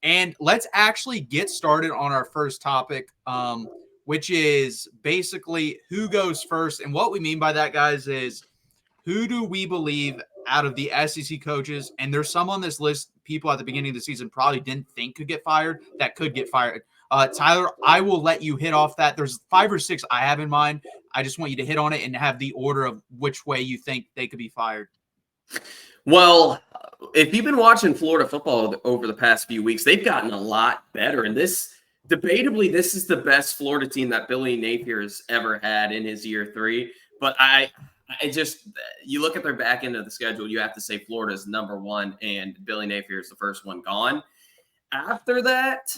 And let's actually get started on our first topic, which is basically who goes first. And what we mean by that, guys, is who do we believe out of the SEC coaches, and there's some on this list, people at the beginning of the season probably didn't think could get fired, that could get fired. Tyler, I will let you hit off that. There's 5 or 6 I have in mind. I just want you to hit on it and have the order of which way you think they could be fired. Well, if you've been watching Florida football over the past few weeks, they've gotten a lot better. And debatably, this is the best Florida team that Billy Napier has ever had in his year 3. But you look at their back end of the schedule, you have to say Florida is number 1 and Billy Napier is the first one gone. After that,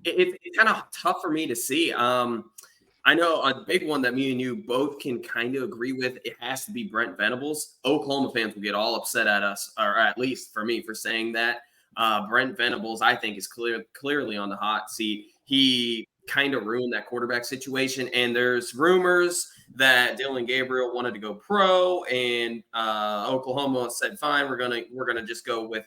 it's kind of tough for me to see. I know a big one that me and you both can kind of agree with. It has to be Brent Venables. Oklahoma fans will get all upset at us, or at least for me, for saying that. Brent Venables, I think, is clearly on the hot seat. He kind of ruined that quarterback situation, and there's rumors that Dylan Gabriel wanted to go pro, and Oklahoma said, "Fine, we're gonna just go with."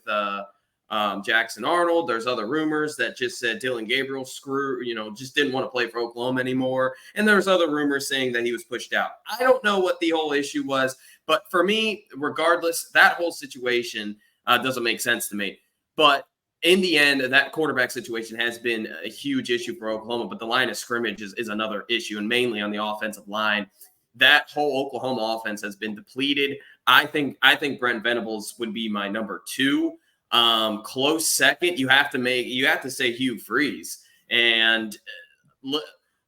Jackson Arnold. There's other rumors that just said Dylan Gabriel just didn't want to play for Oklahoma anymore. And there's other rumors saying that he was pushed out. I don't know what the whole issue was, but for me, regardless, that whole situation doesn't make sense to me. But in the end, that quarterback situation has been a huge issue for Oklahoma, but the line of scrimmage is another issue, and mainly on the offensive line. That whole Oklahoma offense has been depleted. I think Brent Venables would be my number 2. Close second, you have to say Hugh Freeze. And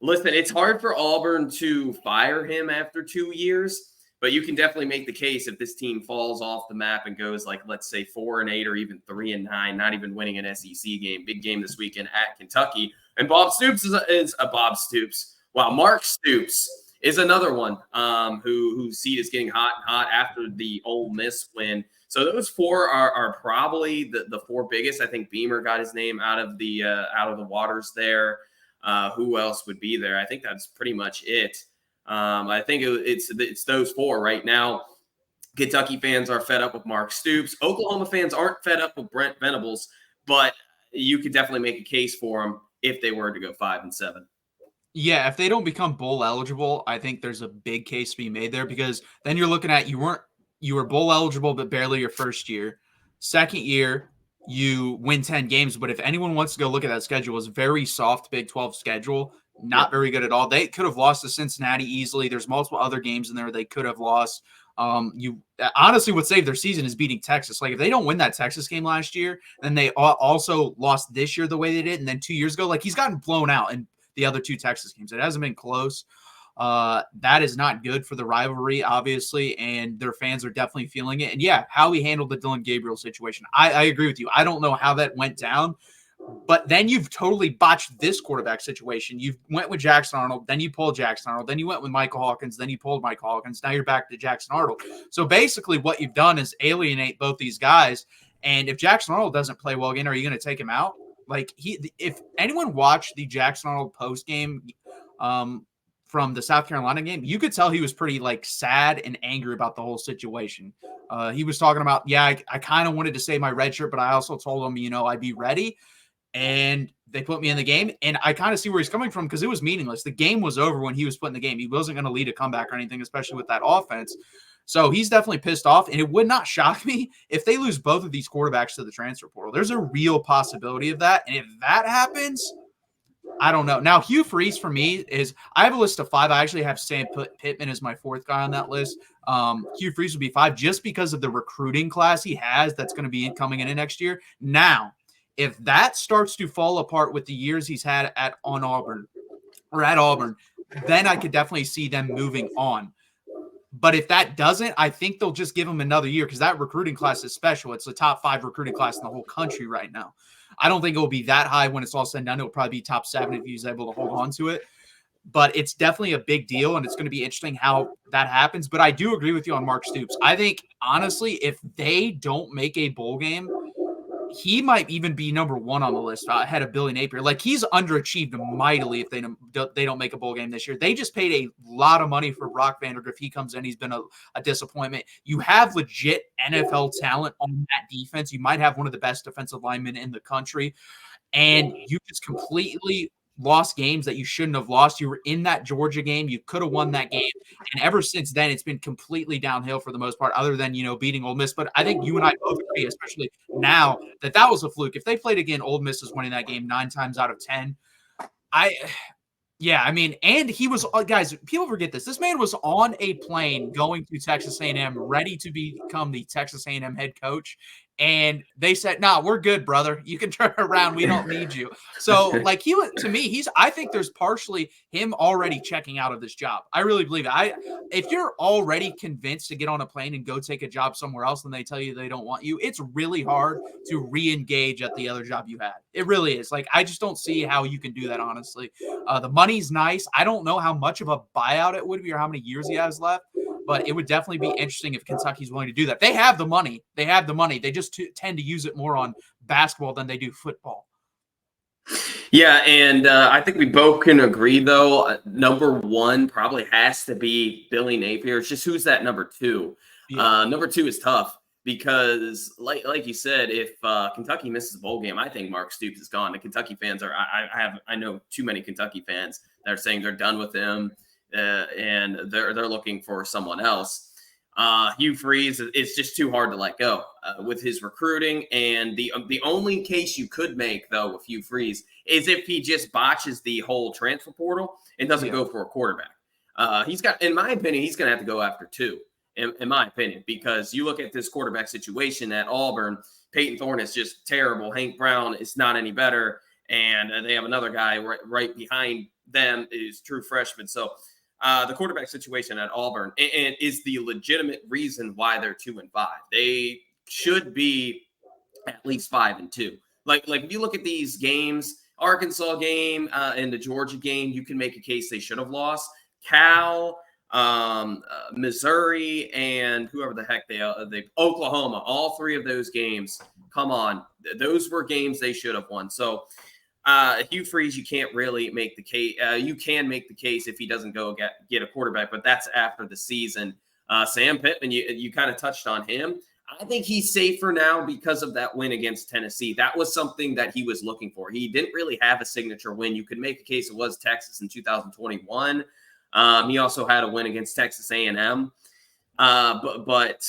listen, it's hard for Auburn to fire him after 2 years, but you can definitely make the case if this team falls off the map and goes like, let's say 4-8 or even 3-9, not even winning an SEC game, big game this weekend at Kentucky. And Bob Stoops is Bob Stoops. Wow. Mark Stoops is another one, whose seat is getting hot and hot after the Ole Miss win. So those 4 are probably the 4 biggest. I think Beamer got his name out of the waters there. Who else would be there? I think that's pretty much it. I think it's those 4 right now. Kentucky fans are fed up with Mark Stoops. Oklahoma fans aren't fed up with Brent Venables, but you could definitely make a case for them if they were to go 5-7. Yeah, if they don't become bowl eligible, I think there's a big case to be made there, because then you're looking at you were bowl eligible, but barely your first year. Second year, you win 10 games. But if anyone wants to go look at that schedule, it's very soft Big 12 schedule, not very good at all. They could have lost to Cincinnati easily. There's multiple other games in there they could have lost. You honestly, what saved their season is beating Texas. Like, if they don't win that Texas game last year, then they also lost this year the way they did, and then 2 years ago, like, he's gotten blown out in the other 2 Texas games. It hasn't been close. That is not good for the rivalry, obviously, and their fans are definitely feeling it. And yeah, how he handled the Dylan Gabriel situation, I agree with you. I don't know how that went down, but then you've totally botched this quarterback situation. You went with Jackson Arnold, then you pulled Jackson Arnold, then you went with Michael Hawkins, then you pulled Michael Hawkins. Now you're back to Jackson Arnold. So basically what you've done is alienate both these guys. And if Jackson Arnold doesn't play well again, are you going to take him out? Like, if anyone watched the Jackson Arnold post game, from the South Carolina game, you could tell he was pretty sad and angry about the whole situation. He was talking about, I kind of wanted to save my red shirt, but I also told him, I'd be ready. And they put me in the game. And I kind of see where he's coming from, because it was meaningless. The game was over when he was put in the game. He wasn't going to lead a comeback or anything, especially with that offense. So he's definitely pissed off. And it would not shock me if they lose both of these quarterbacks to the transfer portal. There's a real possibility of that. And if that happens, I don't know. Now, Hugh Freeze for me I have a list of 5. I actually have Sam Pittman as my 4th guy on that list. Hugh Freeze would be 5 just because of the recruiting class he has that's going to be coming in next year. Now, if that starts to fall apart with the years he's had at Auburn, then I could definitely see them moving on. But if that doesn't, I think they'll just give him another year, because that recruiting class is special. It's the top 5 recruiting class in the whole country right now. I don't think it will be that high when it's all said and done. It'll probably be top 7 if he's able to hold on to it. But it's definitely a big deal, and it's going to be interesting how that happens. But I do agree with you on Mark Stoops. I think, honestly, if they don't make a bowl game, he might even be number one on the list ahead of Billy Napier. Like, he's underachieved mightily if they don't make a bowl game this year. They just paid a lot of money for Brock Vandagriff. He comes in, he's been a disappointment. You have legit NFL talent on that defense. You might have one of the best defensive linemen in the country, and you just completely lost games that you shouldn't have lost. You were in that Georgia game. You could have won that game. And ever since then, it's been completely downhill for the most part, other than, beating Ole Miss. But I think you and I both agree, especially now, that was a fluke. If they played again, Ole Miss is winning that game 9 times out of 10. Yeah, I mean, and he was, guys, people forget this. This man was on a plane going to Texas A&M, ready to become the Texas A&M head coach. And they said, "Nah, we're good, brother. You can turn around. We don't need you." So, like, to me, I think there's partially him already checking out of this job. I really believe it. If you're already convinced to get on a plane and go take a job somewhere else and they tell you they don't want you, it's really hard to re-engage at the other job you had. It really is. Like, I just don't see how you can do that, honestly. The money's nice. I don't know how much of a buyout it would be or how many years he has left, but it would definitely be interesting if Kentucky's willing to do that. They have the money. They just tend to use it more on basketball than they do football. Yeah, and I think we both can agree, though, number one probably has to be Billy Napier. It's just who's that number two? Yeah. Number two is tough because, like you said, if Kentucky misses a bowl game, I think Mark Stoops is gone. The Kentucky fans are – I know too many Kentucky fans that are saying they're done with him. And they're looking for someone else. Hugh Freeze, it's just too hard to let go with his recruiting. And the only case you could make, though, with Hugh Freeze is if he just botches the whole transfer portal and doesn't go for a quarterback. In my opinion, he's going to have to go after two, in my opinion, because you look at this quarterback situation at Auburn, Peyton Thorne is just terrible. Hank Brown is not any better. And they have another guy right behind them is true freshman. So, the quarterback situation at Auburn and is the legitimate reason why they're 2-5. They should be at least 5-2. Like if you look at these games, Arkansas game and the Georgia game, you can make a case they should have lost. Cal, Missouri, and whoever the heck they Oklahoma. All three of those games. Come on, those were games they should have won. So. Hugh Freeze, you can't really make the case. You can make the case if he doesn't go get a quarterback, but that's after the season. Sam Pittman, you kind of touched on him. I think he's safer now because of that win against Tennessee. That was something that he was looking for. He didn't really have a signature win. You could make a case it was Texas in 2021. He also had a win against Texas A&M. But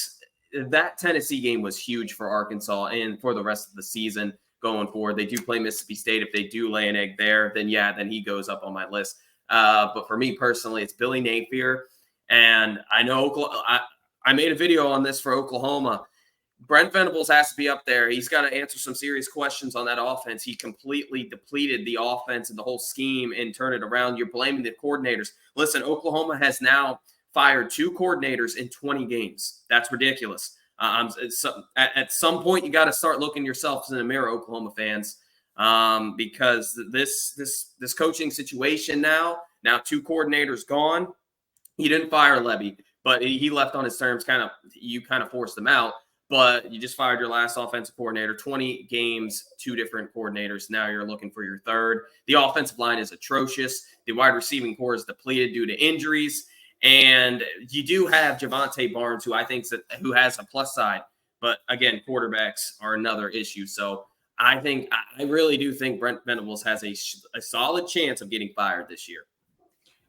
that Tennessee game was huge for Arkansas and for the rest of the season. Going forward, they do play Mississippi State. If they do lay an egg there, then he goes up on my list. But for me personally, it's Billy Napier. And I know I made a video on this for Oklahoma. Brent Venables has to be up there. He's got to answer some serious questions on that offense. He completely depleted the offense and the whole scheme and turned it around. You're blaming the coordinators. Listen, Oklahoma has now fired 2 coordinators in 20 games. That's ridiculous. At some point, you got to start looking yourselves in the mirror, Oklahoma fans, because this coaching situation now 2 coordinators gone. He didn't fire Levy, but he left on his terms. You kind of forced him out, but you just fired your last offensive coordinator. 20 games, 2 different coordinators. Now you're looking for your third. The offensive line is atrocious. The wide receiving core is depleted due to injuries. And you do have Javonte Barnes, who I think who has a plus side. But again, quarterbacks are another issue. So I really do think Brent Venables has a solid chance of getting fired this year.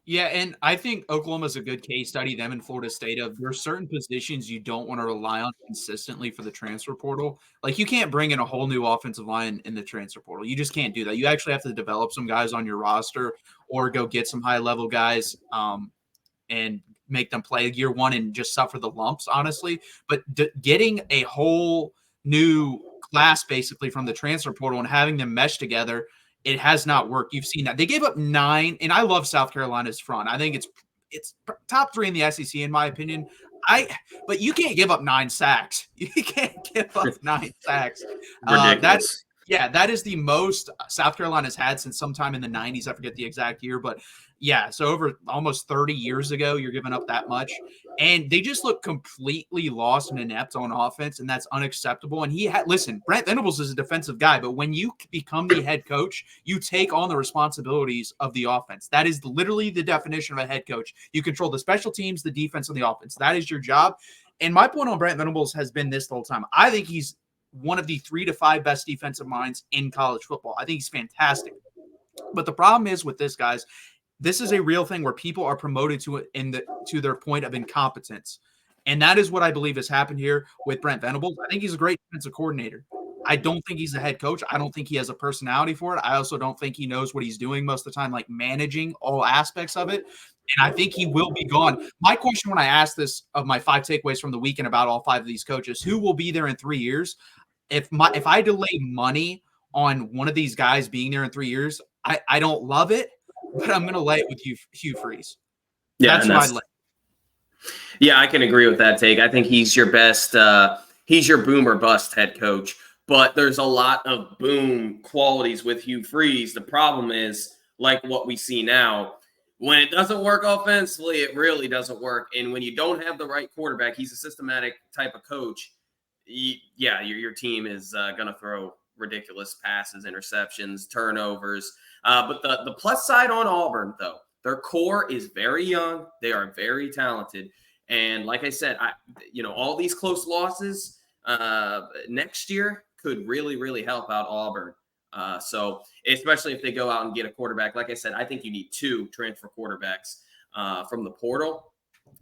Yeah, and I think Oklahoma's a good case study, them in Florida State. There are certain positions you don't want to rely on consistently for the transfer portal. Like, you can't bring in a whole new offensive line in the transfer portal. You just can't do that. You actually have to develop some guys on your roster or go get some high-level guys and make them play year one and just suffer the lumps, honestly. But getting a whole new class basically from the transfer portal and having them mesh together, it has not worked. You've seen that. They gave up 9, and I love South Carolina's front. I think it's top 3 in the SEC in my opinion. But you can't give up 9 sacks. You can't give up 9 sacks. Ridiculous. Yeah, that is the most South Carolina's had since sometime in the 90s. I forget the exact year, but yeah, so over almost 30 years ago, you're giving up that much. And they just look completely lost and inept on offense, and that's unacceptable. And listen, Brent Venables is a defensive guy, but when you become the head coach, you take on the responsibilities of the offense. That is literally the definition of a head coach. You control the special teams, the defense, and the offense. That is your job. And my point on Brent Venables has been this the whole time. I think he's one of the 3 to 5 best defensive minds in college football. I think he's fantastic. But the problem is with this, guys, this is a real thing where people are promoted to their point of incompetence. And that is what I believe has happened here with Brent Venables. I think he's a great defensive coordinator. I don't think he's a head coach. I don't think he has a personality for it. I also don't think he knows what he's doing most of the time, like managing all aspects of it. And I think he will be gone. My question when I asked this of my 5 takeaways from the weekend about all 5 of these coaches, who will be there in 3 years? If I delay money on one of these guys being there in 3 years, I don't love it, but I'm going to lay it with Hugh Freeze. Yeah, That's who I'd lay. Yeah, I can agree with that take. I think he's your best. He's your boom or bust head coach. But there's a lot of boom qualities with Hugh Freeze. The problem is, like what we see now, when it doesn't work offensively, it really doesn't work. And when you don't have the right quarterback, he's a systematic type of coach. Your team is going to throw ridiculous passes, interceptions, turnovers. But the plus side on Auburn, though, their core is very young. They are very talented. And like I said, all these close losses next year could really, really help out Auburn. So especially if they go out and get a quarterback. Like I said, I think you need 2 transfer quarterbacks from the portal.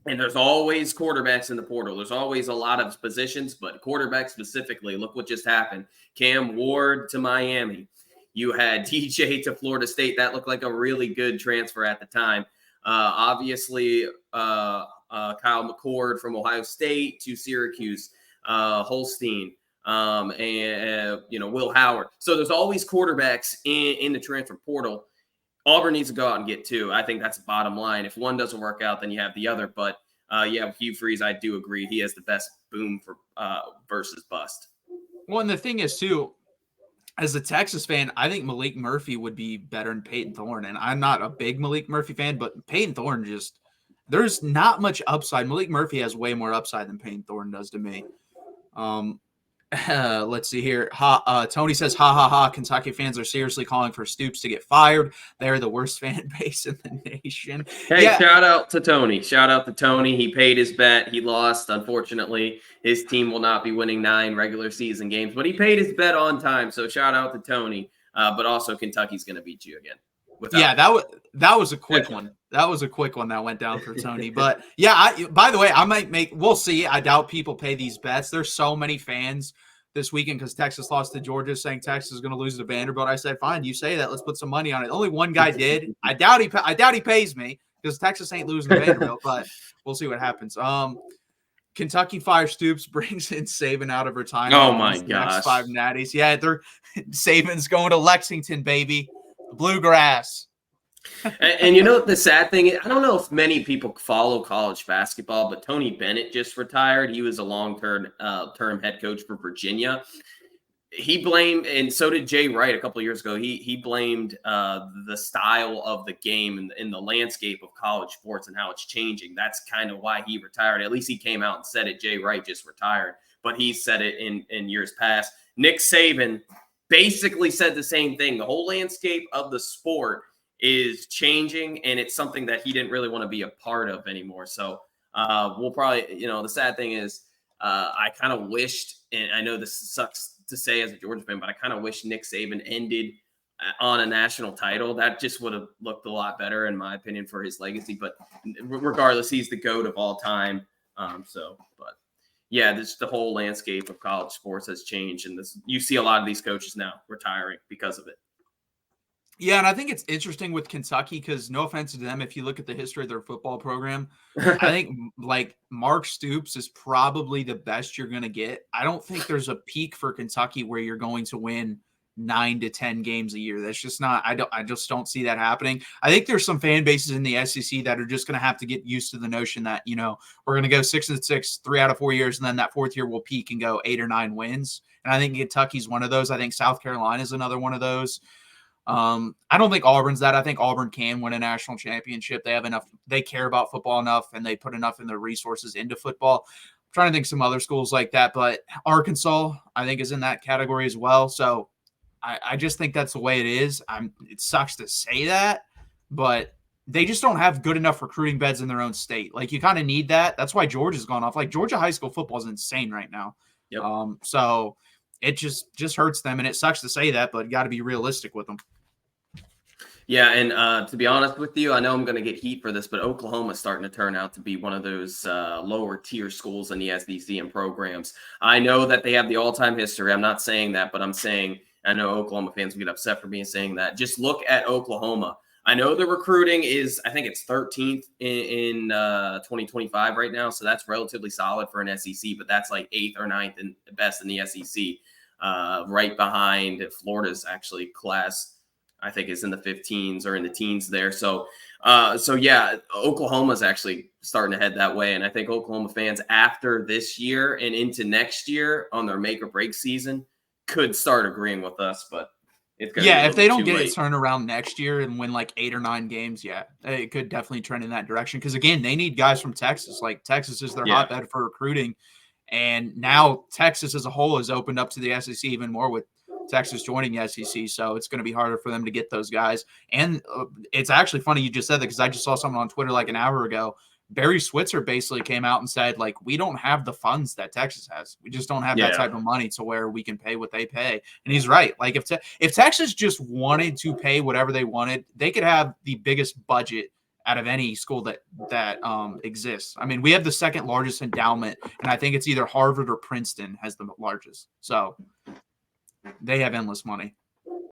And there's always quarterbacks in the portal. There's always a lot of positions, but quarterback specifically, look what just happened. Cam Ward to Miami. You had DJ to Florida State. That looked like a really good transfer at the time. Obviously, Kyle McCord from Ohio State to Syracuse. Holstein, and Will Howard. So there's always quarterbacks in the transfer portal. Auburn needs to go out and get 2. I think that's the bottom line. If one doesn't work out, then you have the other. But with Hugh Freeze, I do agree he has the best boom for versus bust. Well, and the thing is too, as a Texas fan, I think Malik Murphy would be better than Peyton Thorne. And I'm not a big Malik Murphy fan, but Peyton Thorne there's not much upside. Malik Murphy has way more upside than Peyton Thorne does to me. Let's see here. Tony says, ha, ha, ha. Kentucky fans are seriously calling for Stoops to get fired. They're the worst fan base in the nation. Hey, shout out to Tony. Shout out to Tony. He paid his bet. He lost. Unfortunately, his team will not be winning 9 regular season games, but he paid his bet on time. So shout out to Tony. But also Kentucky's going to beat you again. That was a quick one. That was a quick one that went down for Tony. But by the way, we'll see. I doubt people pay these bets. There's so many fans this weekend because Texas lost to Georgia saying Texas is going to lose to Vanderbilt. I said, fine, you say that. Let's put some money on it. Only one guy did. I doubt he pays me because Texas ain't losing to Vanderbilt, but we'll see what happens. Kentucky fire Stoops, brings in Saban out of retirement. Oh my gosh. Next 5 natties. Yeah, Saban's going to Lexington, baby. Bluegrass. And the sad thing is, I don't know if many people follow college basketball, but Tony Bennett just retired. He was a long-term head coach for Virginia. He blamed, and so did Jay Wright a couple of years ago. He blamed the style of the game and the landscape of college sports and how it's changing. That's kind of why he retired. At least he came out and said it. Jay Wright just retired, but he said it in years past. Nick Saban basically said the same thing. The whole landscape of the sport is changing, and it's something that he didn't really want to be a part of anymore. So we'll probably, the sad thing is I kind of wished, and I know this sucks to say as a Georgia fan, but I kind of wish Nick Saban ended on a national title. That just would have looked a lot better, in my opinion, for his legacy. But regardless, he's the GOAT of all time. But the whole landscape of college sports has changed, and you see a lot of these coaches now retiring because of it. Yeah, and I think it's interesting with Kentucky because, no offense to them, if you look at the history of their football program, I think Mark Stoops is probably the best you're going to get. I don't think there's a peak for Kentucky where you're going to win 9 to 10 games a year. That's just not, I just don't see that happening. I think there's some fan bases in the SEC that are just going to have to get used to the notion that, we're going to go 6-6, 3 out of 4 years. And then that fourth year we'll peak and go 8 or 9 wins. And I think Kentucky's one of those. I think South Carolina is another one of those. I don't think Auburn's that. I think Auburn can win a national championship. They have enough, they care about football enough, and they put enough in their resources into football. I'm trying to think some other schools like that, but Arkansas, I think, is in that category as well. So I just think that's the way it is. It sucks to say that, but they just don't have good enough recruiting beds in their own state. Like, you kind of need that. That's why Georgia's gone off. Like, Georgia high school football is insane right now. Yep. So it just hurts them, and it sucks to say that, but got to be realistic with them. Yeah, and to be honest with you, I know I'm going to get heat for this, but Oklahoma's starting to turn out to be one of those lower tier schools in the SEC and programs. I know that they have the all-time history. I'm not saying that, but I'm saying I know Oklahoma fans will get upset for me saying that. Just look at Oklahoma. I know the recruiting is, I think it's 13th in 2025 right now, so that's relatively solid for an SEC, but that's like 8th or 9th and best in the SEC, right behind Florida's actually class, I think is in the 15s or in the teens there. So yeah, Oklahoma's actually starting to head that way, and I think Oklahoma fans after this year and into next year on their make or break season could start agreeing with us, but it's gonna be if they don't get late. it turned around next year and win like 8 or 9 games, it could definitely trend in that direction. Because again, they need guys from Texas. Like, Texas is their hotbed for recruiting, and now Texas as a whole has opened up to the SEC even more with Texas joining the SEC. So it's going to be harder for them to get those guys. And it's actually funny you just said that, because I just saw someone on Twitter like an hour ago. Barry Switzer basically came out and said, like, we don't have the funds that Texas has. We just don't have that type of money to where we can pay what they pay. And he's right. Like, if Texas just wanted to pay whatever they wanted, they could have the biggest budget out of any school that exists. I mean, we have the second largest endowment, and I think it's either Harvard or Princeton has the largest. So they have endless money.